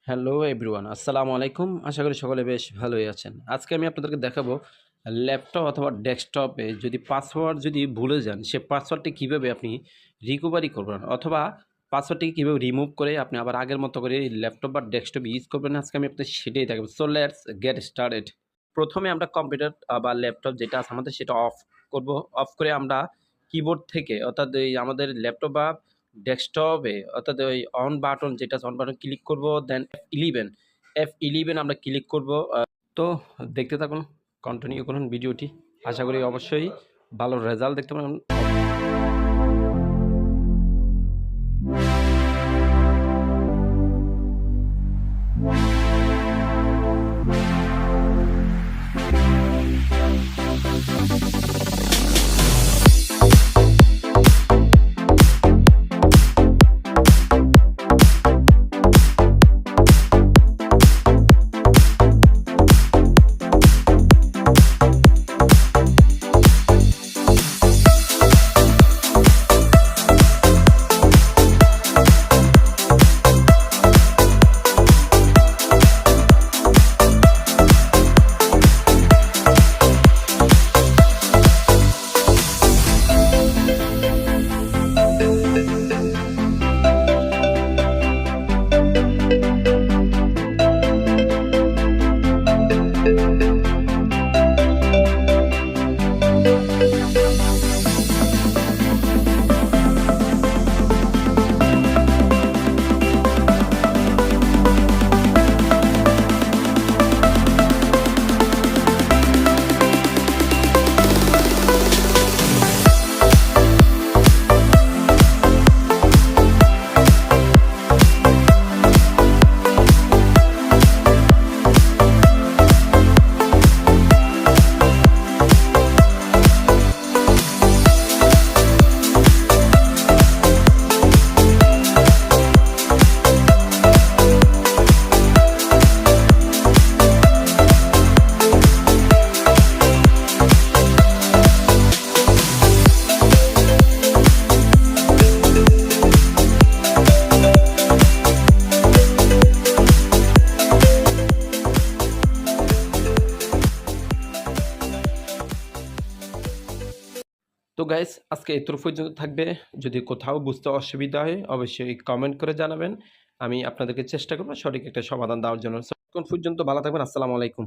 Hello everyone, আসসালামু আলাইকুম। আশা করি সকলে বেশ ভালোই আছেন। আজকে আমি আপনাদেরকে দেখাবো ল্যাপটপ অথবা ডেস্কটপে যদি পাসওয়ার্ড যদি ভুলে যান, সে পাসওয়ার্ডটি কীভাবে আপনি রিকভারি করবেন অথবা পাসওয়ার্ডটিকে কীভাবে রিমুভ করে আপনি আবার আগের মতো করে ল্যাপটপ বা ডেস্কটপ ইউজ করবেন। আজকে আমি আপনাদের সেটাই দেখাবো। So let's get started. প্রথমে আমরা কম্পিউটার বা ল্যাপটপ যেটা আছে আমাদের সেটা অফ করব। অফ করে আমরা কিবোর্ড থেকে অর্থাৎ এই আমাদের ল্যাপটপ বা ডেস্কটপে অর্থাৎ ওই অন বাটন যেটা আছে অন বাটন ক্লিক করব, দেন F11 আমরা ক্লিক করব। তো দেখতে থাকুন, কন্টিনিউ করুন ভিডিওটি। আশা করি অবশ্যই ভালো রেজাল্ট দেখতে পাবেন। তো গাইস, আজকে এতটুকু পর্যন্ত থাকবে। যদি কোথাও বুঝতে অসুবিধা হয় অবশ্যই কমেন্ট করে জানাবেন। আমি আপনাদেরকে চেষ্টা করব সঠিক একটা সমাধান দেওয়ার জন্য। ততক্ষণ পর্যন্ত ভালো থাকবেন। আসসালামু আলাইকুম।